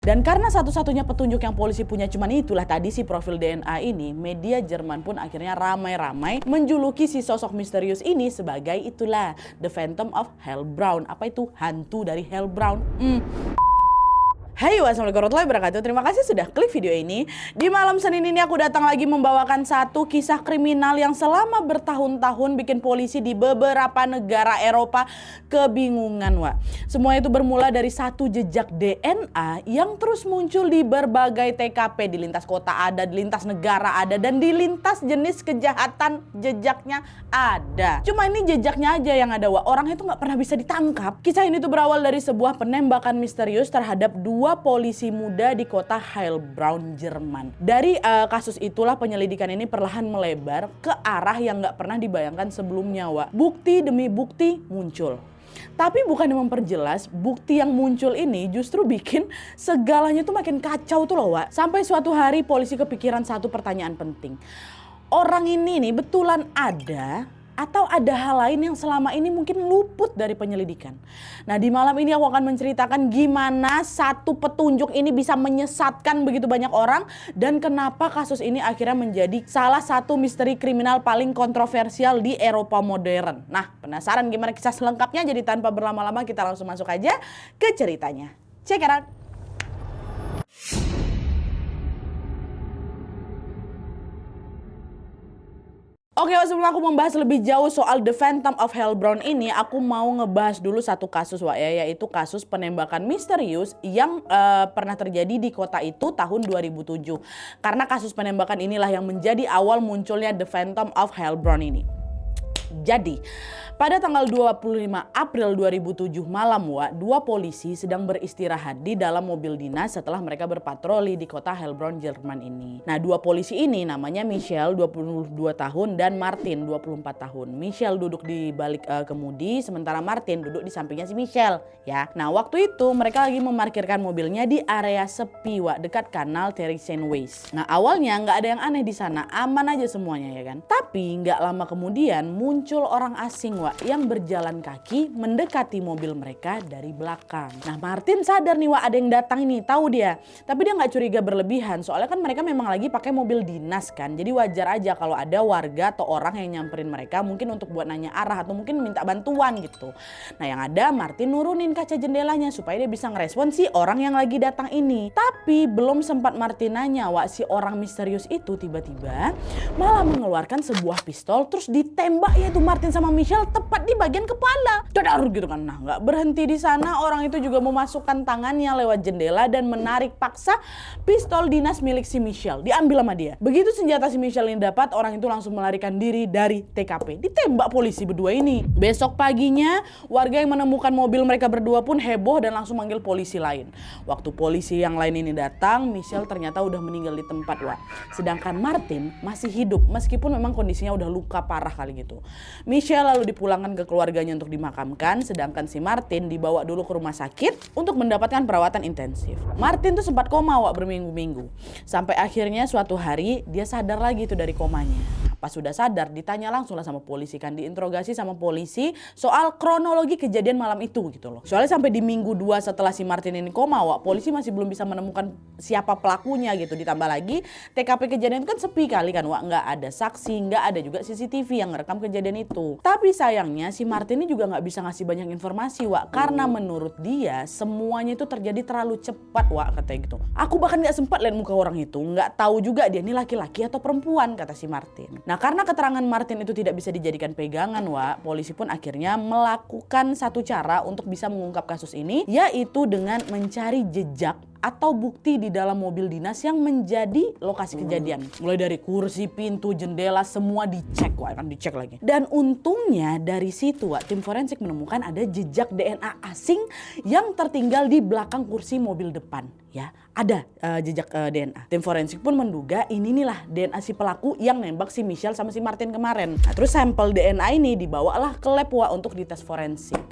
Dan karena satu-satunya petunjuk yang polisi punya cuma itulah tadi si profil DNA ini, media Jerman pun akhirnya ramai-ramai menjuluki si sosok misterius ini sebagai itulah The Phantom of Hellbraun. Apa itu? Hantu dari Hellbraun. Hai, wassalamualaikum warahmatullahi wabarakatuh. Terima kasih sudah klik video ini. Di malam Senin ini aku datang lagi membawakan satu kisah kriminal yang selama bertahun-tahun bikin polisi di beberapa negara Eropa kebingungan, Wak. Semua itu bermula dari satu jejak DNA yang terus muncul di berbagai TKP. Di lintas kota ada, di lintas negara ada, dan di lintas jenis kejahatan jejaknya ada. Cuma ini jejaknya aja yang ada, Wak. Orang itu nggak pernah bisa ditangkap. Kisah ini tuh berawal dari sebuah penembakan misterius terhadap dua polisi muda di kota Heilbronn, Jerman. Dari kasus itulah penyelidikan ini perlahan melebar ke arah yang nggak pernah dibayangkan sebelumnya, Wak. Bukti demi bukti muncul. Tapi bukannya memperjelas, bukti yang muncul ini justru bikin segalanya tuh makin kacau tuh loh, Wak. Sampai suatu hari polisi kepikiran satu pertanyaan penting. Orang ini nih betulan ada atau ada hal lain yang selama ini mungkin luput dari penyelidikan. Nah, di malam ini aku akan menceritakan gimana satu petunjuk ini bisa menyesatkan begitu banyak orang dan kenapa kasus ini akhirnya menjadi salah satu misteri kriminal paling kontroversial di Eropa modern. Nah, penasaran gimana kisah selengkapnya? Jadi tanpa berlama-lama kita langsung masuk aja ke ceritanya. Check it out. Oke, sebelum aku membahas lebih jauh soal The Phantom of Hellbraun ini, aku mau ngebahas dulu satu kasus, Wak, ya, yaitu kasus penembakan misterius yang pernah terjadi di kota itu tahun 2007. Karena kasus penembakan inilah yang menjadi awal munculnya The Phantom of Hellbraun ini. Jadi, pada tanggal 25 April 2007 malam, Wak, dua polisi sedang beristirahat di dalam mobil dinas setelah mereka berpatroli di kota Heilbronn, Jerman ini. Nah, dua polisi ini namanya Michelle 22 tahun dan Martin 24 tahun. Michelle duduk di balik kemudi, sementara Martin duduk di sampingnya si Michelle, ya. Nah, waktu itu mereka lagi memarkirkan mobilnya di area sepi, Wak, dekat kanal Theresienwiese. Nah, awalnya nggak ada yang aneh di sana, aman aja semuanya, ya kan. Tapi nggak lama kemudian muncul orang asing, Wak, yang berjalan kaki mendekati mobil mereka dari belakang. Nah, Martin sadar nih, Wak, ada yang datang ini, tahu dia. Tapi dia nggak curiga berlebihan, soalnya kan mereka memang lagi pakai mobil dinas kan. Jadi wajar aja kalau ada warga atau orang yang nyamperin mereka mungkin untuk buat nanya arah atau mungkin minta bantuan gitu. Nah, yang ada Martin nurunin kaca jendelanya supaya dia bisa ngerespon si orang yang lagi datang ini. Tapi belum sempat Martin nanya, Wak, si orang misterius itu tiba-tiba malah mengeluarkan sebuah pistol terus ditembak yaitu Martin sama Michelle tepat di bagian kepala. Dadar gitu kan. Nah, nggak berhenti di sana, orang itu juga memasukkan tangannya lewat jendela dan menarik paksa pistol dinas milik si Michelle. Diambil sama dia. Begitu senjata si Michelle ini dapat, orang itu langsung melarikan diri dari TKP. Ditembak polisi berdua ini. Besok paginya, warga yang menemukan mobil mereka berdua pun heboh dan langsung manggil polisi lain. Waktu polisi yang lain ini datang, Michelle ternyata udah meninggal di tempat, Wak. Sedangkan Martin masih hidup meskipun memang kondisinya udah luka parah kali gitu. Michelle lalu dipulangkan ke keluarganya untuk dimakamkan, sedangkan si Martin dibawa dulu ke rumah sakit untuk mendapatkan perawatan intensif. Martin tuh sempat koma, Wak, berminggu-minggu. Sampai akhirnya suatu hari dia sadar lagi tuh dari komanya. Pas sudah sadar ditanya langsung lah sama polisi kan, diinterogasi sama polisi soal kronologi kejadian malam itu gitu loh. Soalnya sampai di minggu 2 setelah si Martin ini koma, Wak, polisi masih belum bisa menemukan siapa pelakunya gitu. Ditambah lagi TKP kejadian itu kan sepi kali kan, Wak, nggak ada saksi, nggak ada juga CCTV yang ngerekam kejadian itu. Tapi sayangnya si Martin ini juga nggak bisa ngasih banyak informasi, Wak, karena menurut dia semuanya itu terjadi terlalu cepat, Wak, katanya gitu. Aku bahkan nggak sempat lihat muka orang itu, nggak tahu juga dia ini laki-laki atau perempuan, kata si Martin. Nah, karena keterangan Martin itu tidak bisa dijadikan pegangan, Wak, polisi pun akhirnya melakukan satu cara untuk bisa mengungkap kasus ini, yaitu dengan mencari jejak atau bukti di dalam mobil dinas yang menjadi lokasi kejadian. Mulai dari kursi, pintu, jendela, semua dicek, Wak, kan dicek lagi. Dan untungnya dari situ, Wak, tim forensik menemukan ada jejak DNA asing yang tertinggal di belakang kursi mobil depan. Ya, ada jejak DNA. Tim forensik pun menduga ini inilah DNA si pelaku yang nembak si Michelle sama si Martin kemarin. Nah, terus sampel DNA ini dibawalah ke lab, Wak, untuk dites forensik.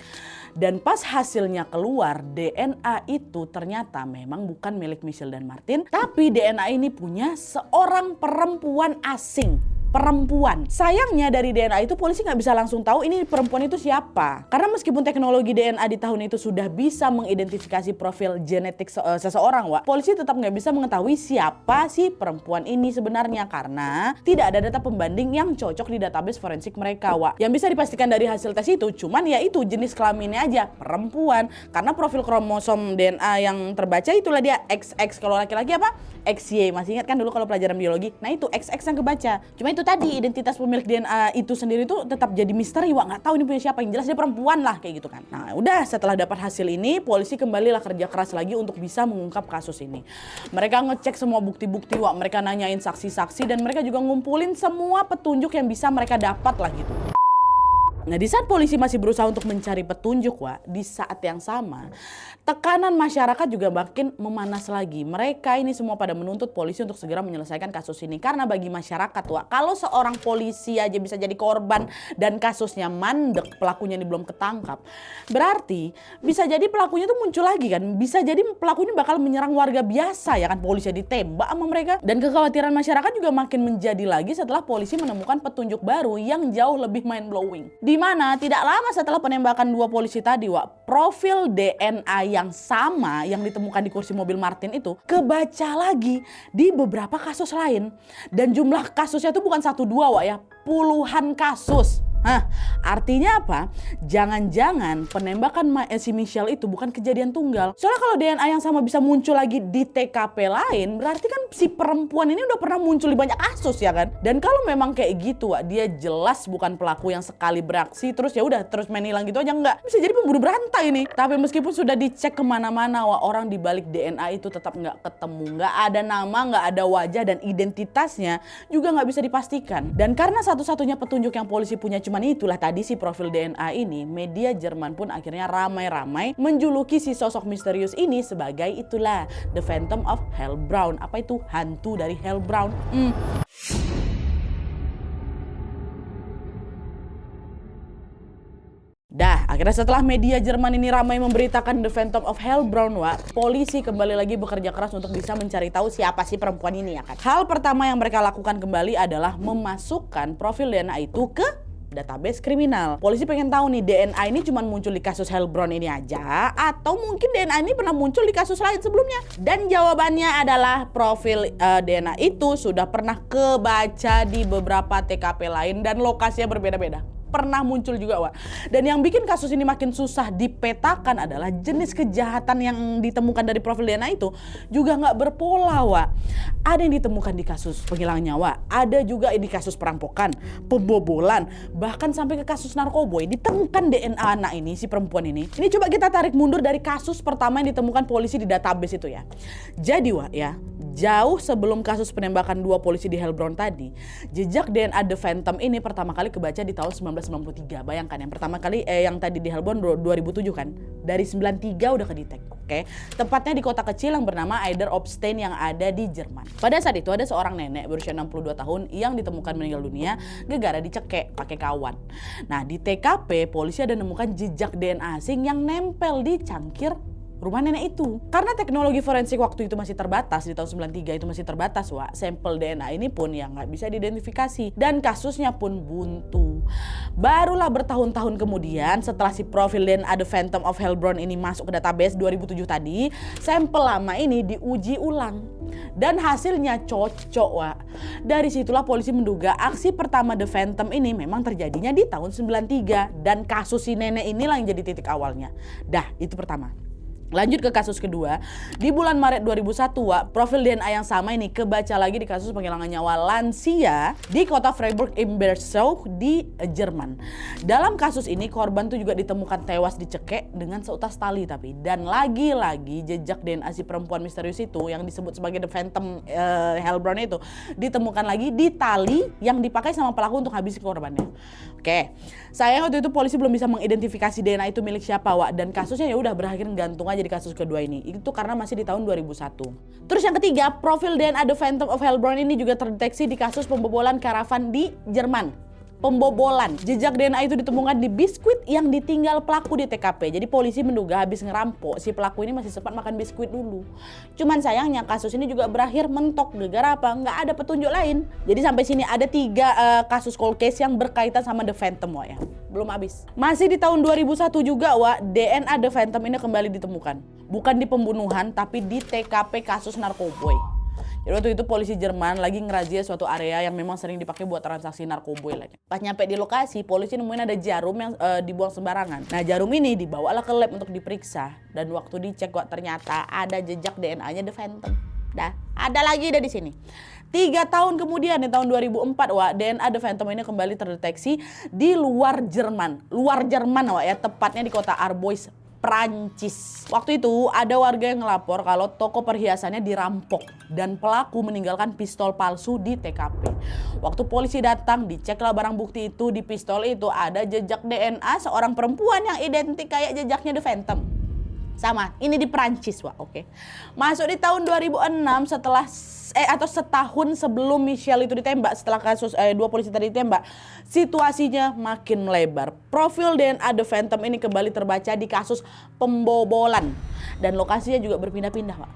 Dan pas hasilnya keluar, DNA itu ternyata memang bukan milik Michelle dan Martin, tapi DNA ini punya seorang perempuan asing. perempuan. Sayangnya dari DNA itu polisi nggak bisa langsung tahu ini perempuan itu siapa. Karena meskipun teknologi DNA di tahun itu sudah bisa mengidentifikasi profil genetik seseorang, Wak, polisi tetap nggak bisa mengetahui siapa si perempuan ini sebenarnya karena tidak ada data pembanding yang cocok di database forensik mereka, Wak. Yang bisa dipastikan dari hasil tes itu cuman yaitu jenis kelaminnya aja, perempuan. Karena profil kromosom DNA yang terbaca itulah dia XX, kalau laki-laki apa? XY. Masih ingat kan dulu kalau pelajaran biologi? Nah itu XX yang kebaca. Cuma itu tadi identitas pemilik DNA itu sendiri tuh tetap jadi misteri, Wak. Nggak tahu ini punya siapa, yang jelas dia perempuan lah kayak gitu kan. Nah udah setelah dapat hasil ini polisi kembalilah kerja keras lagi untuk bisa mengungkap kasus ini. Mereka ngecek semua bukti-bukti, Wak. Mereka nanyain saksi-saksi dan mereka juga ngumpulin semua petunjuk yang bisa mereka dapat lah gitu. Nah di saat polisi masih berusaha untuk mencari petunjuk, Wak, di saat yang sama tekanan masyarakat juga makin memanas lagi. Mereka ini semua pada menuntut polisi untuk segera menyelesaikan kasus ini. Karena bagi masyarakat, Wak, kalau seorang polisi aja bisa jadi korban dan kasusnya mandek, pelakunya ini belum ketangkap, berarti bisa jadi pelakunya tuh muncul lagi kan. Bisa jadi pelakunya bakal menyerang warga biasa ya kan, polisi ditembak sama mereka. Dan kekhawatiran masyarakat juga makin menjadi lagi setelah polisi menemukan petunjuk baru yang jauh lebih mind blowing. Di mana tidak lama setelah penembakan dua polisi tadi, Wak, profil DNA yang sama yang ditemukan di kursi mobil Martin itu kebaca lagi di beberapa kasus lain. Dan jumlah kasusnya itu bukan 1-2, Wak, ya, puluhan kasus. Hah, artinya apa? Jangan-jangan penembakan si Michelle itu bukan kejadian tunggal. Soalnya kalau DNA yang sama bisa muncul lagi di TKP lain, berarti kan si perempuan ini udah pernah muncul di banyak kasus ya kan? Dan kalau memang kayak gitu, Wak, dia jelas bukan pelaku yang sekali beraksi terus ya udah terus main hilang gitu aja, enggak. Bisa jadi pemburu berantai ini. Tapi meskipun sudah dicek kemana-mana, Wak, orang di balik DNA itu tetap nggak ketemu. Nggak ada nama, nggak ada wajah, dan identitasnya juga nggak bisa dipastikan. Dan karena satu-satunya petunjuk yang polisi punya cuman itulah tadi si profil DNA ini, media Jerman pun akhirnya ramai-ramai menjuluki si sosok misterius ini sebagai itulah The Phantom of Hellbraun. Apa itu? Hantu dari Hellbraun. Dah, akhirnya setelah media Jerman ini ramai memberitakan The Phantom of Hellbraun, Wak, polisi kembali lagi bekerja keras untuk bisa mencari tahu siapa sih perempuan ini ya kan. Hal pertama yang mereka lakukan kembali adalah memasukkan profil DNA itu ke database kriminal. Polisi pengen tahu nih, DNA ini cuma muncul di kasus Hellbraun ini aja atau mungkin DNA ini pernah muncul di kasus lain sebelumnya? Dan jawabannya adalah profil DNA itu sudah pernah kebaca di beberapa TKP lain dan lokasinya berbeda-beda. Pernah muncul juga, Wak. Dan yang bikin kasus ini makin susah dipetakan adalah jenis kejahatan yang ditemukan dari profil DNA itu juga nggak berpola, Wak. Ada yang ditemukan di kasus penghilangan nyawa, ada juga di kasus perampokan, pembobolan, bahkan sampai ke kasus narkoboy. Ditemukan DNA anak ini, si perempuan ini. Ini coba kita tarik mundur dari kasus pertama yang ditemukan polisi di database itu ya. Jadi, Wak, ya, jauh sebelum kasus penembakan dua polisi di Hellbraun tadi, jejak DNA The Phantom ini pertama kali kebaca di tahun 1993. Bayangkan, yang pertama kali yang tadi di Hellbraun 2007 kan. Dari 93 udah kedetek. Oke. Tepatnya di kota kecil yang bernama Idar-Oberstein yang ada di Jerman. Pada saat itu ada seorang nenek berusia 62 tahun yang ditemukan meninggal dunia gara-gara dicekek pakai kawan. Nah, di TKP polisi ada menemukan jejak DNA asing yang nempel di cangkir rumah nenek itu. Karena teknologi forensik waktu itu masih terbatas, di tahun 93 itu masih terbatas, Wak. Sampel DNA ini pun yang nggak bisa diidentifikasi dan kasusnya pun buntu. Barulah bertahun-tahun kemudian setelah si profil DNA The Phantom of Hellbraun ini masuk ke database 2007 tadi, sampel lama ini diuji ulang dan hasilnya cocok, Wak. Dari situlah polisi menduga aksi pertama The Phantom ini memang terjadinya di tahun 93 dan kasus si nenek inilah yang jadi titik awalnya. Dah, itu pertama. Lanjut ke kasus kedua, di bulan Maret 2001, Wak, profil DNA yang sama ini kebaca lagi di kasus penghilangan nyawa lansia di kota Freiburg im Breisgau di Jerman. Dalam kasus ini korban tuh juga ditemukan tewas dicekek dengan seutas tali tapi. Dan lagi-lagi jejak DNA si perempuan misterius itu yang disebut sebagai The Phantom Hellbraun itu ditemukan lagi di tali yang dipakai sama pelaku untuk habisi korbannya. Oke, sayang waktu itu polisi belum bisa mengidentifikasi DNA itu milik siapa, Wak, dan kasusnya ya udah berakhir gantung aja di kasus kedua ini. Itu karena masih di tahun 2001. Terus yang ketiga, profil DNA The Phantom of Hellbraun ini juga terdeteksi di kasus pembobolan karavan di Jerman. pembobolan. Jejak DNA itu ditemukan di biskuit yang ditinggal pelaku di TKP. Jadi polisi menduga habis ngerampok, si pelaku ini masih sempat makan biskuit dulu. Cuman sayangnya kasus ini juga berakhir mentok gara apa? Nggak ada petunjuk lain. Jadi sampai sini ada 3 kasus cold case yang berkaitan sama The Phantom, Wak, ya. Belum habis. Masih di tahun 2001 juga, Wak, DNA The Phantom ini kembali ditemukan. Bukan di pembunuhan, tapi di TKP kasus narkoboy. Jadi waktu itu polisi Jerman lagi ngerazia suatu area yang memang sering dipakai buat transaksi narkoboy lah. Pas nyampe di lokasi, polisi nemuin ada jarum yang dibuang sembarangan. Nah, jarum ini dibawalah ke lab untuk diperiksa. Dan waktu dicek, kok ternyata ada jejak DNA-nya The Phantom. Dah, ada lagi di sini. 3 tahun kemudian, di tahun 2004, Wak, DNA The Phantom ini kembali terdeteksi di luar Jerman. Luar Jerman, Wak, ya, tepatnya di kota Arbois, Prancis. Waktu itu ada warga yang ngelapor kalau toko perhiasannya dirampok dan pelaku meninggalkan pistol palsu di TKP. Waktu polisi datang, diceklah barang bukti itu. Di pistol itu ada jejak DNA seorang perempuan yang identik kayak jejaknya The Phantom. Sama, ini di Prancis, Wak, oke. Masuk di tahun 2006 setahun sebelum Michelle itu ditembak, setelah kasus 2 polisi tadi ditembak, situasinya makin melebar. Profil DNA The Phantom ini kembali terbaca di kasus pembobolan dan lokasinya juga berpindah-pindah, Pak.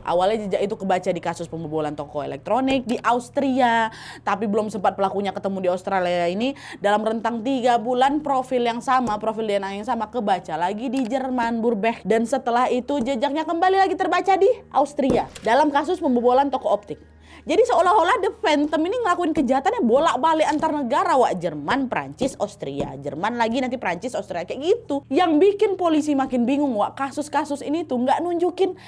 Awalnya jejak itu kebaca di kasus pembobolan toko elektronik di Austria, tapi belum sempat pelakunya ketemu di Australia ini. Dalam rentang 3 bulan profil DNA yang sama kebaca lagi di Jerman, Burbeck, dan setelah itu jejaknya kembali lagi terbaca di Austria dalam kasus pembobolan toko optik. Jadi seolah-olah The Phantom ini ngelakuin kejahatannya bolak-balik antar negara, Wak. Jerman, Prancis, Austria. Jerman lagi, nanti Prancis, Austria, kayak gitu. Yang bikin polisi makin bingung, Wak, kasus-kasus ini tuh nggak nunjukin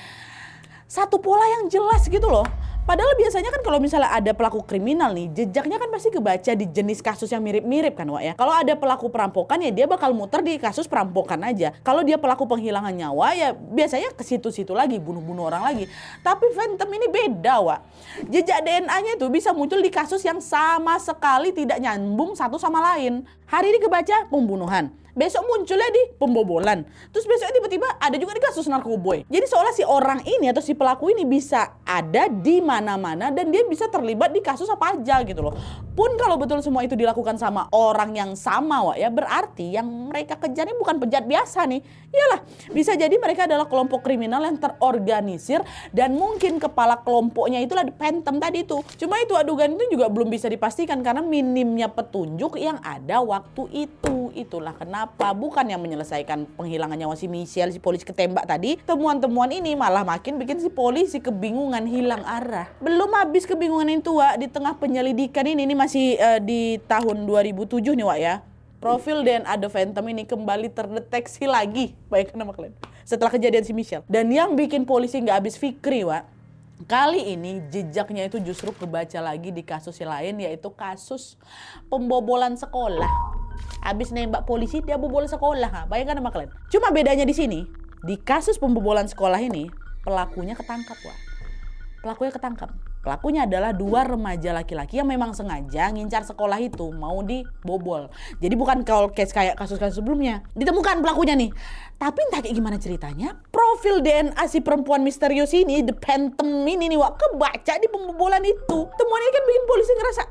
satu pola yang jelas gitu loh. Padahal biasanya kan kalau misalnya ada pelaku kriminal nih, jejaknya kan pasti kebaca di jenis kasus yang mirip-mirip kan, Wak, ya. Kalau ada pelaku perampokan ya dia bakal muter di kasus perampokan aja. Kalau dia pelaku penghilangan nyawa ya biasanya ke situ-situ lagi, bunuh-bunuh orang lagi. Tapi Phantom ini beda, Wak. Jejak DNA-nya itu bisa muncul di kasus yang sama sekali tidak nyambung satu sama lain. Hari ini kebaca pembunuhan, besok munculnya di pembobolan, terus besok tiba-tiba ada juga di kasus narkoboy. Jadi seolah si orang ini atau si pelaku ini bisa ada di mana-mana dan dia bisa terlibat di kasus apa aja gitu loh. Pun kalau betul semua itu dilakukan sama orang yang sama, Wak, ya, berarti yang mereka kejar ini bukan penjahat biasa nih. Iyalah, bisa jadi mereka adalah kelompok kriminal yang terorganisir dan mungkin kepala kelompoknya itulah The Phantom tadi itu. Cuma itu adugan itu juga belum bisa dipastikan karena minimnya petunjuk yang ada waktu itu. Itulah kenapa bukan yang menyelesaikan penghilangan nyawa si Michelle, si polisi ketembak tadi, temuan-temuan ini malah makin bikin si polisi kebingungan, hilang arah. Belum habis kebingungan itu, Wak, di tengah penyelidikan ini masih di tahun 2007 nih, Wak, ya. Profil DNA The Phantom ini kembali terdeteksi lagi, bayangkan nama kalian, setelah kejadian si Michelle. Dan yang bikin polisi nggak habis fikri, Wak, kali ini jejaknya itu justru kebaca lagi di kasus yang lain, yaitu kasus pembobolan sekolah. Habis nembak polisi, dia bobol sekolah. Bayangkan sama kalian. Cuma bedanya di sini, di kasus pembobolan sekolah ini, pelakunya ketangkap, Wak. Pelakunya ketangkap. Pelakunya adalah 2 remaja laki-laki yang memang sengaja ngincar sekolah itu, mau dibobol. Jadi bukan case kayak kasus-kasus sebelumnya. Ditemukan pelakunya nih. Tapi entah kayak gimana ceritanya, profil DNA si perempuan misterius ini, The Phantom ini nih, Wak, kebaca di pembobolan itu. Temuan ini kan bikin polisi ngerasa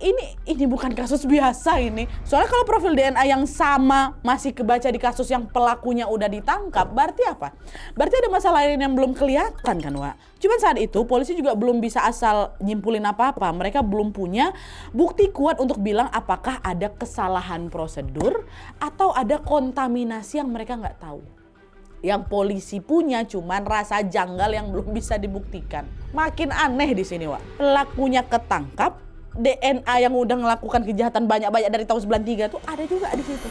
ini bukan kasus biasa ini. Soalnya kalau profil DNA yang sama masih kebaca di kasus yang pelakunya udah ditangkap, berarti apa? Berarti ada masalah lain yang belum kelihatan kan, Wak. Cuman saat itu polisi juga belum bisa asal nyimpulin apa-apa. Mereka belum punya bukti kuat untuk bilang apakah ada kesalahan prosedur atau ada kontaminasi yang mereka nggak tahu. Yang polisi punya cuman rasa janggal yang belum bisa dibuktikan. Makin aneh di sini, Wak. Pelakunya ketangkap, DNA yang udah melakukan kejahatan banyak-banyak dari tahun 93 tuh ada juga di situ.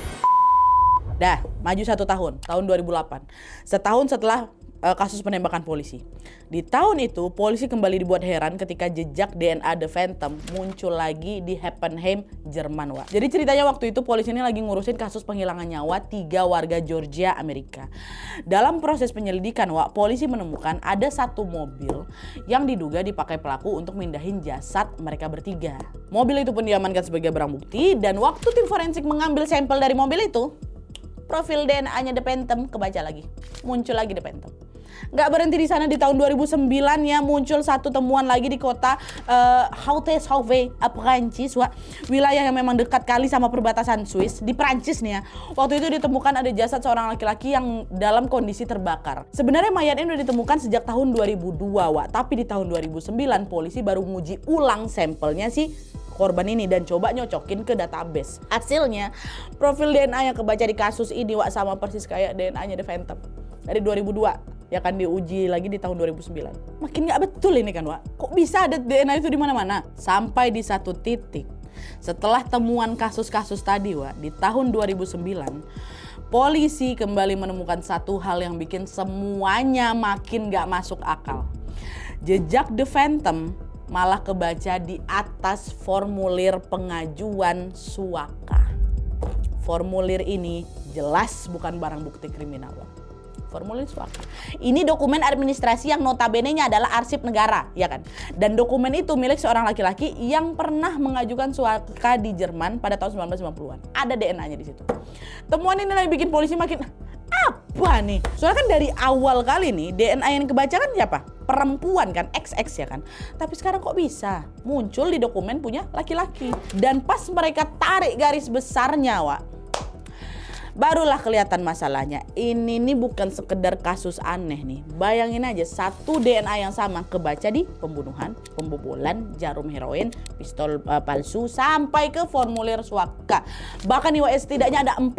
Dah, maju 1 tahun, tahun 2008. Setahun setelah kasus penembakan polisi. Di tahun itu, polisi kembali dibuat heran ketika jejak DNA The Phantom muncul lagi di Heppenheim, Jerman, Wak. Jadi ceritanya waktu itu polisi ini lagi ngurusin kasus penghilangan nyawa 3 warga Georgia, Amerika. Dalam proses penyelidikan, Wak, polisi menemukan ada 1 mobil yang diduga dipakai pelaku untuk mindahin jasad mereka bertiga. Mobil itu pun diamankan sebagai barang bukti dan waktu tim forensik mengambil sampel dari mobil itu, profil DNA-nya The Phantom kebaca lagi. Muncul lagi The Phantom. Nggak berhenti di sana, di tahun 2009 ya muncul satu temuan lagi di kota Haute-Sauve, Prancis, wilayah yang memang dekat kali sama perbatasan Swiss di Prancis nih ya. Waktu itu ditemukan ada jasad seorang laki-laki yang dalam kondisi terbakar. Sebenarnya mayat ini udah ditemukan sejak tahun 2002, tapi di tahun 2009 polisi baru menguji ulang sampelnya si korban ini dan coba nyocokin ke database. Hasilnya profil DNA yang kebaca di kasus ini sama persis kayak DNA-nya The Phantom dari 2002. Ya kan diuji lagi di tahun 2009. Makin nggak betul ini kan, Kok bisa ada DNA itu di mana-mana? Sampai di satu titik setelah temuan kasus-kasus tadi, di tahun 2009, polisi kembali menemukan satu hal yang bikin semuanya makin nggak masuk akal. Jejak The Phantom malah kebaca di atas formulir pengajuan suaka. Formulir ini jelas bukan barang bukti kriminal, Formulir suaka. Ini dokumen administrasi yang notabene-nya adalah arsip negara, ya kan? Dan dokumen itu milik seorang laki-laki yang pernah mengajukan suaka di Jerman pada tahun 1990-an. Ada DNA-nya di situ. Temuan ini yang bikin polisi makin apa nih? Soalnya kan dari awal kali nih DNA yang kebaca kan siapa? Perempuan kan, XX ya kan. Tapi sekarang kok bisa muncul di dokumen punya laki-laki? Dan pas mereka tarik garis besarnya, barulah kelihatan masalahnya. Ini nih bukan sekedar kasus aneh nih. Bayangin aja satu DNA yang sama kebaca di pembunuhan, pembobolan, jarum heroin, pistol palsu sampai ke formulir suaka. Bahkan nih setidaknya ada 40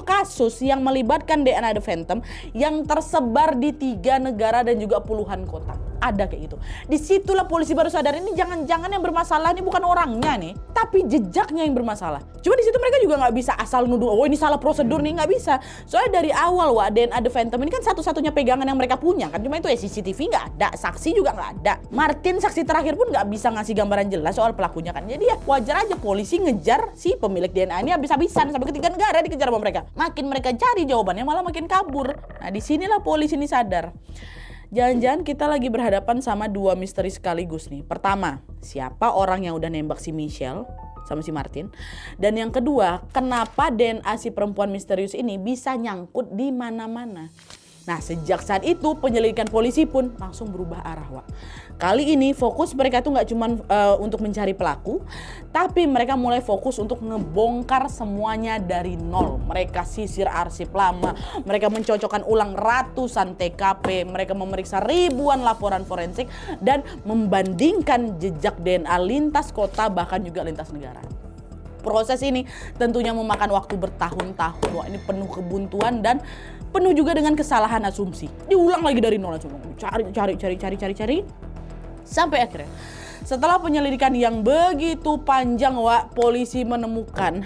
kasus yang melibatkan DNA The Phantom yang tersebar di 3 negara dan juga puluhan kota. Ada kayak gitu. Disitulah polisi baru sadar ini jangan-jangan yang bermasalah ini bukan orangnya nih, tapi jejaknya yang bermasalah. Cuma di situ mereka juga nggak bisa asal nuduh, oh ini salah prosedur nih, nggak bisa. Soalnya dari awal DNA The Phantom ini kan satu-satunya pegangan yang mereka punya kan. Cuma itu ya CCTV nggak ada, saksi juga nggak ada. Martin saksi terakhir pun nggak bisa ngasih gambaran jelas soal pelakunya kan. Jadi ya wajar aja polisi ngejar si pemilik DNA ini habis-habisan sampai ke 3 negara dikejar sama mereka. Makin mereka cari jawabannya malah makin kabur. Nah disinilah polisi ini sadar. Jangan-jangan kita lagi berhadapan sama 2 misteri sekaligus nih. Pertama, siapa orang yang udah nembak si Michelle sama si Martin? Dan yang kedua, kenapa DNA si perempuan misterius ini bisa nyangkut di mana-mana? Nah, sejak saat itu penyelidikan polisi pun langsung berubah arah, Kali ini fokus mereka tuh nggak cuma untuk mencari pelaku, tapi mereka mulai fokus untuk ngebongkar semuanya dari nol. Mereka sisir arsip lama, mereka mencocokkan ulang ratusan TKP, mereka memeriksa ribuan laporan forensik dan membandingkan jejak DNA lintas kota bahkan juga lintas negara. Proses ini tentunya memakan waktu bertahun-tahun. Ini penuh kebuntuan dan penuh juga dengan kesalahan asumsi. Diulang lagi dari nol, cari. Sampai akhirnya setelah penyelidikan yang begitu panjang, polisi menemukan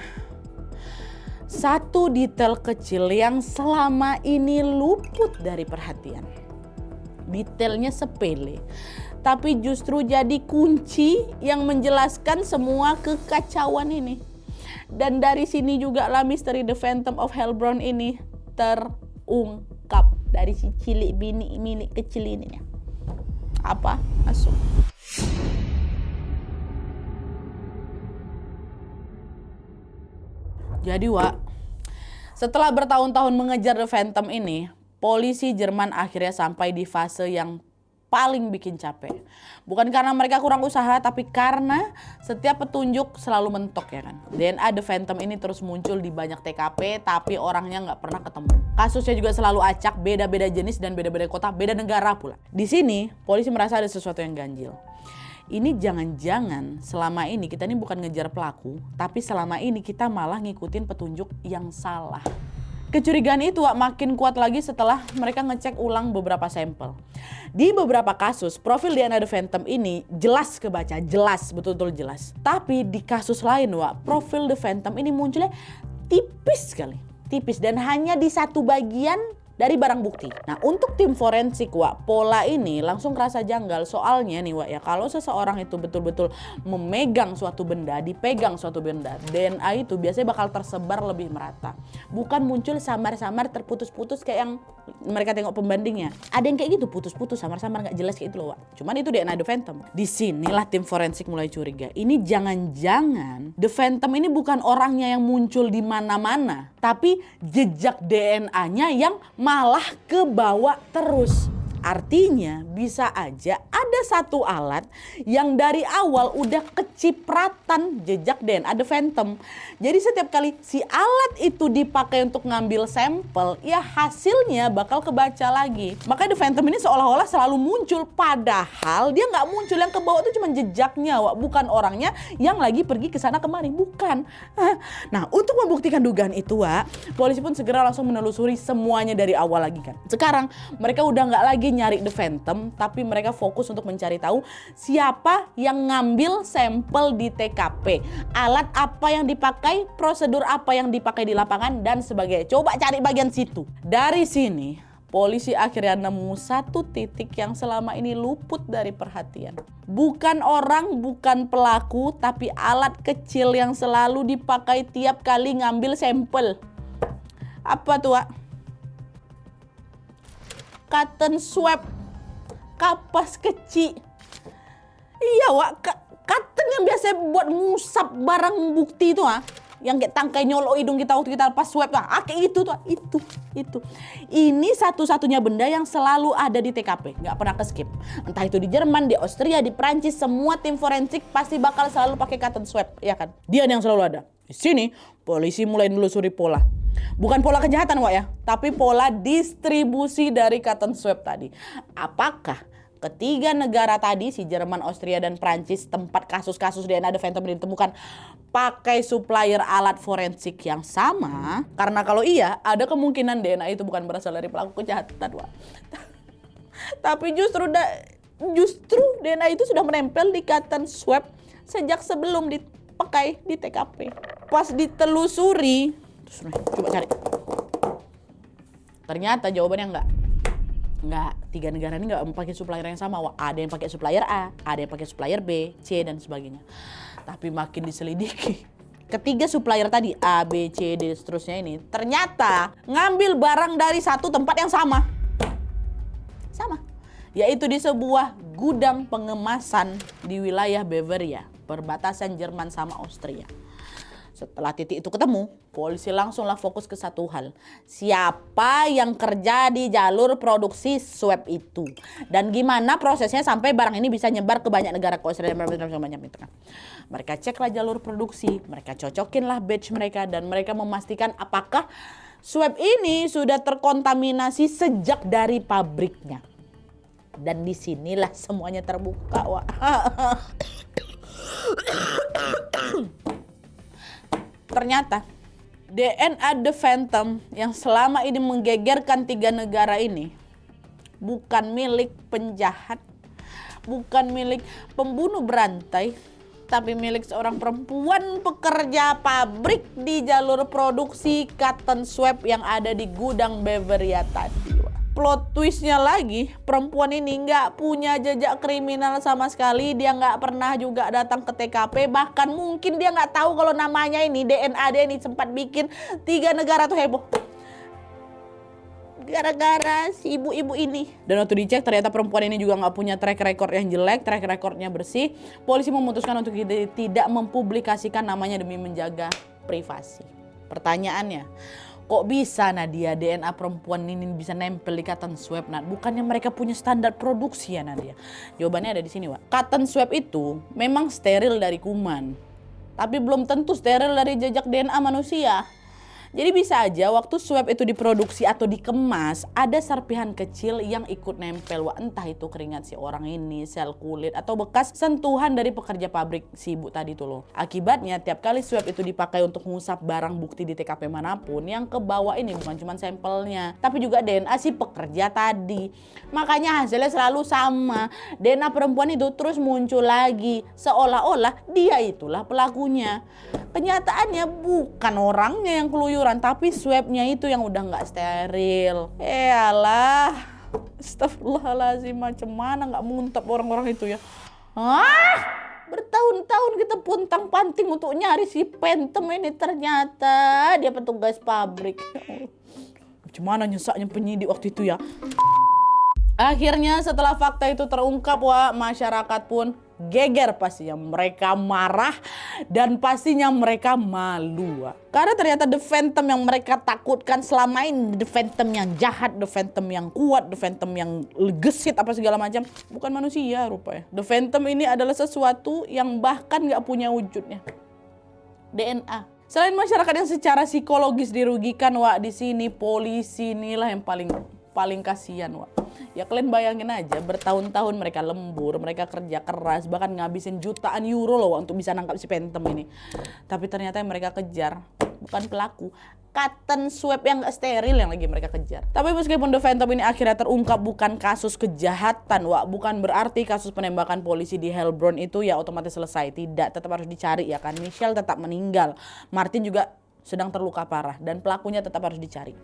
satu detail kecil yang selama ini luput dari perhatian. Detailnya sepele, tapi justru jadi kunci yang menjelaskan semua kekacauan ini. Dan dari sini juga lah misteri The Phantom of Heilbronn ini terungkap dari si cilik bini kecil ini. Apa? Masuk. Jadi setelah bertahun-tahun mengejar The Phantom ini, polisi Jerman akhirnya sampai di fase yang paling bikin capek. Bukan karena mereka kurang usaha, tapi karena setiap petunjuk selalu mentok ya kan. DNA The Phantom ini terus muncul di banyak TKP, tapi orangnya nggak pernah ketemu. Kasusnya juga selalu acak, beda-beda jenis dan beda-beda kota, beda negara pula. Di sini polisi merasa ada sesuatu yang ganjil. Ini jangan-jangan selama ini kita ini bukan ngejar pelaku, tapi selama ini kita malah ngikutin petunjuk yang salah. Kecurigaan itu makin kuat lagi setelah mereka ngecek ulang beberapa sampel. Di beberapa kasus, profil DNA The Phantom ini jelas kebaca, jelas, betul-betul jelas. Tapi di kasus lain, profil The Phantom ini munculnya tipis sekali. Tipis dan hanya di satu bagian dari barang bukti. Nah, untuk tim forensik, pola ini langsung kerasa janggal. Soalnya nih, kalau seseorang itu betul-betul memegang suatu benda, dipegang suatu benda, DNA itu biasanya bakal tersebar lebih merata. Bukan muncul samar-samar terputus-putus kayak yang mereka tengok pembandingnya. Ada yang kayak gitu, putus-putus, samar-samar nggak jelas kayak itu loh, Cuman itu DNA The Phantom. Di sinilah tim forensik mulai curiga. Ini jangan-jangan The Phantom ini bukan orangnya yang muncul di mana-mana, tapi jejak DNA-nya yang malah kebawa terus. Artinya bisa aja ada satu alat yang dari awal udah kecipratan jejak DNA The Phantom. Jadi setiap kali si alat itu dipakai untuk ngambil sampel, ya hasilnya bakal kebaca lagi. Makanya The Phantom ini seolah-olah selalu muncul, padahal dia nggak muncul. Yang kebawa itu cuma jejaknya, Wak. Bukan orangnya yang lagi pergi ke sana kemari, bukan. Nah, untuk membuktikan dugaan itu, Wak, polisi pun segera langsung menelusuri semuanya dari awal lagi kan. Sekarang mereka udah nggak lagi nyari The Phantom, tapi mereka fokus untuk mencari tahu siapa yang ngambil sampel di TKP, alat apa yang dipakai, prosedur apa yang dipakai di lapangan, dan sebagainya. Coba cari bagian situ. Dari sini, polisi akhirnya nemu satu titik yang selama ini luput dari perhatian. Bukan orang, bukan pelaku, tapi alat kecil yang selalu dipakai tiap kali ngambil sampel. Apa tuh, Wak? Cotton swab, kapas kecil. Iya, Wak, cotton yang biasa buat ngusap barang bukti itu, yang kayak tangkai nyolok hidung kita waktu kita pas swab, kayak itu tuh, itu. Ini satu-satunya benda yang selalu ada di TKP, nggak pernah ke skip. Entah itu di Jerman, di Austria, di Prancis, semua tim forensik pasti bakal selalu pakai cotton swab, ya kan? Dia yang selalu ada. Di sini polisi mulai menelusuri pola. Bukan pola kejahatan, Wak, ya, tapi pola distribusi dari cotton swab tadi. Apakah ketiga negara tadi, si Jerman, Austria, dan Prancis, tempat kasus-kasus DNA The Phantom ditemukan, pakai supplier alat forensik yang sama? Karena kalau iya, ada kemungkinan DNA itu bukan berasal dari pelaku kejahatan, Wak. Tapi justru DNA itu sudah menempel di cotton swab sejak sebelum dipakai di TKP. Pas ditelusuri, coba cari. Ternyata jawabannya enggak. Tiga negara ini enggak pakai supplier yang sama. Wah, ada yang pakai supplier A, ada yang pakai supplier B, C, dan sebagainya. Tapi makin diselidiki, ketiga supplier tadi A, B, C, D, seterusnya ini ternyata ngambil barang dari satu tempat yang sama. Yaitu di sebuah gudang pengemasan di wilayah Bavaria, perbatasan Jerman sama Austria. Setelah titik itu ketemu, polisi langsunglah fokus ke satu hal. Siapa yang kerja di jalur produksi swab itu? Dan gimana prosesnya sampai barang ini bisa nyebar ke banyak negara, ke Australia, banyak itu kan. Mereka ceklah jalur produksi, mereka cocokinlah batch mereka, dan mereka memastikan apakah swab ini sudah terkontaminasi sejak dari pabriknya. Dan disinilah semuanya terbuka, Wak. Ternyata DNA The Phantom yang selama ini menggegerkan tiga negara ini bukan milik penjahat, bukan milik pembunuh berantai, tapi milik seorang perempuan pekerja pabrik di jalur produksi cotton swab yang ada di gudang Bavaria tadi. Plot twistnya lagi, perempuan ini nggak punya jejak kriminal sama sekali. Dia nggak pernah juga datang ke TKP. Bahkan mungkin dia nggak tahu kalau namanya ini DNA dia ini sempat bikin tiga negara tuh heboh. Gara-gara si ibu-ibu ini. Dan waktu dicek ternyata perempuan ini juga nggak punya track record yang jelek. Track recordnya bersih. Polisi memutuskan untuk tidak mempublikasikan namanya demi menjaga privasi. Pertanyaannya, kok bisa Nadia DNA perempuan ini bisa nempel di cotton swab? Bukannya mereka punya standar produksi ya, Nadia? Jawabannya ada di sini, Wak. Cotton swab itu memang steril dari kuman, tapi belum tentu steril dari jejak DNA manusia. Jadi bisa aja waktu swab itu diproduksi atau dikemas, ada serpihan kecil yang ikut nempel. Wah, entah itu keringat si orang ini, sel kulit, atau bekas sentuhan dari pekerja pabrik si ibu tadi tuh loh. Akibatnya tiap kali swab itu dipakai untuk mengusap barang bukti di TKP manapun, yang kebawa ini bukan cuma sampelnya, tapi juga DNA si pekerja tadi. Makanya hasilnya selalu sama. DNA perempuan itu terus muncul lagi, seolah-olah dia itulah pelakunya. Kenyataannya bukan orangnya yang keluyuran, tapi swabnya itu yang udah nggak steril. Alah, astagfirullahaladzim, macam mana nggak muntap orang-orang itu ya. Bertahun-tahun kita puntang-panting untuk nyari si Phantom ini, ternyata dia petugas pabrik. Macam mana nyesaknya penyidik waktu itu ya. Akhirnya setelah fakta itu terungkap, wah, masyarakat pun geger pastinya. Mereka marah dan pastinya mereka malu, wah. Karena ternyata The Phantom yang mereka takutkan selama ini, The Phantom yang jahat, The Phantom yang kuat, The Phantom yang gesit apa segala macam, bukan manusia rupanya. The Phantom ini adalah sesuatu yang bahkan gak punya wujudnya. DNA. Selain masyarakat yang secara psikologis dirugikan, wah, di sini polisi inilah yang paling kasihan, wah. Ya kalian bayangin aja, bertahun-tahun mereka lembur, mereka kerja keras, bahkan ngabisin jutaan euro loh untuk bisa nangkap si Phantom ini. Tapi ternyata yang mereka kejar bukan pelaku, cotton swab yang gak steril yang lagi mereka kejar. Tapi meskipun The Phantom ini akhirnya terungkap bukan kasus kejahatan, wah, bukan berarti kasus penembakan polisi di Heilbronn itu ya otomatis selesai. Tidak, tetap harus dicari ya kan. Michelle tetap meninggal, Martin juga sedang terluka parah, dan pelakunya tetap harus dicari.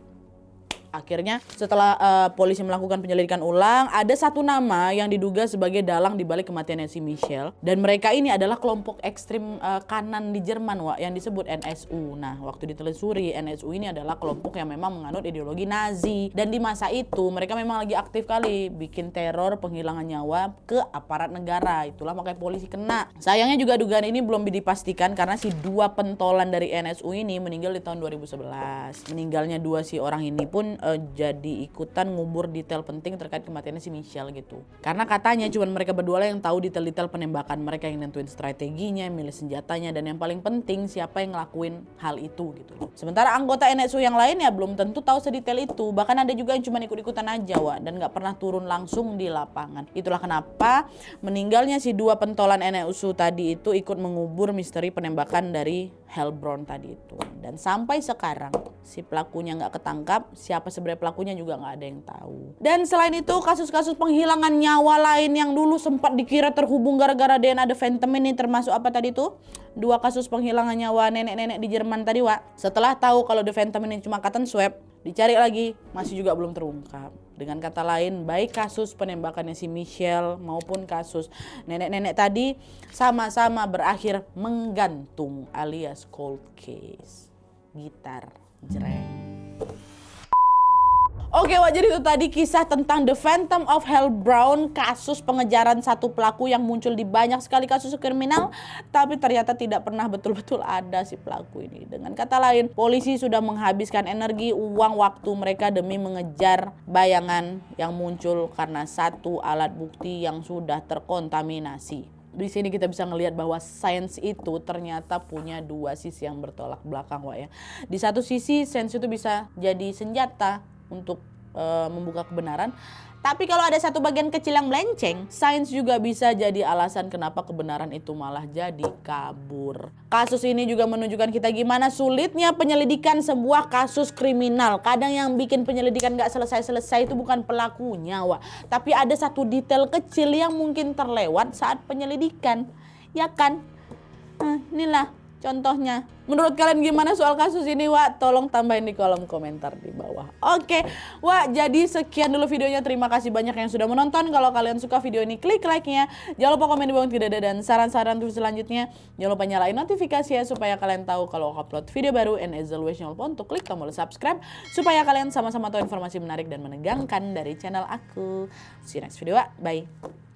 Akhirnya setelah polisi melakukan penyelidikan ulang, ada satu nama yang diduga sebagai dalang dibalik kematiannya si Michelle. Dan mereka ini adalah kelompok ekstrim kanan di Jerman, wah, yang disebut NSU. Nah, waktu ditelusuri, NSU ini adalah kelompok yang memang menganut ideologi Nazi. Dan di masa itu mereka memang lagi aktif kali bikin teror penghilangan nyawa ke aparat negara. Itulah makanya polisi kena. Sayangnya juga dugaan ini belum dipastikan karena si dua pentolan dari NSU ini meninggal di tahun 2011. Meninggalnya dua si orang ini pun jadi ikutan ngubur detail penting terkait kematiannya si Michelle gitu. Karena katanya cuma mereka berdua lah yang tahu detail-detail penembakan, mereka yang nentuin strateginya, milih senjatanya, dan yang paling penting siapa yang ngelakuin hal itu gitu. Sementara anggota NSU yang lain ya belum tentu tahu sedetail itu. Bahkan ada juga yang cuma ikut-ikutan aja, wah, dan nggak pernah turun langsung di lapangan. Itulah kenapa meninggalnya si dua pentolan NSU tadi itu ikut mengubur misteri penembakan dari Heilbronn tadi itu. Dan sampai sekarang si pelakunya nggak ketangkap, siapa sebenarnya pelakunya juga nggak ada yang tahu. Dan selain itu kasus-kasus penghilangan nyawa lain yang dulu sempat dikira terhubung gara-gara DNA The Phantom ini termasuk apa tadi tuh? Dua kasus penghilangan nyawa nenek-nenek di Jerman tadi, wak. Setelah tahu kalau The Phantom ini cuma cotton swab, dicari lagi masih juga belum terungkap. Dengan kata lain, baik kasus penembakannya si Michelle maupun kasus nenek-nenek tadi sama-sama berakhir menggantung alias cold case. Gitar jreng. Oke, wah, jadi itu tadi kisah tentang The Phantom of Heilbronn, kasus pengejaran satu pelaku yang muncul di banyak sekali kasus kriminal, tapi ternyata tidak pernah betul-betul ada si pelaku ini. Dengan kata lain, polisi sudah menghabiskan energi, uang, waktu mereka demi mengejar bayangan yang muncul karena satu alat bukti yang sudah terkontaminasi. Di sini kita bisa ngelihat bahwa sains itu ternyata punya dua sisi yang bertolak belakang, wah, ya. Di satu sisi sains itu bisa jadi senjata untuk membuka kebenaran. Tapi kalau ada satu bagian kecil yang melenceng, sains juga bisa jadi alasan kenapa kebenaran itu malah jadi kabur. Kasus ini juga menunjukkan kita gimana sulitnya penyelidikan sebuah kasus kriminal. Kadang yang bikin penyelidikan gak selesai-selesai itu bukan pelakunya, wah, tapi ada satu detail kecil yang mungkin terlewat saat penyelidikan. Ya kan? Nah, inilah contohnya. Menurut kalian gimana soal kasus ini, wak? Tolong tambahin di kolom komentar di bawah. Oke, wak, jadi sekian dulu videonya. Terima kasih banyak yang sudah menonton. Kalau kalian suka video ini, klik like-nya. Jangan lupa komen di bawah tidak ada, dan saran-saran untuk selanjutnya. Jangan lupa nyalain notifikasi ya, supaya kalian tahu kalau aku upload video baru. And as always, jangan lupa untuk klik tombol subscribe supaya kalian sama-sama tahu informasi menarik dan menegangkan dari channel aku. See you next video, wak. Bye.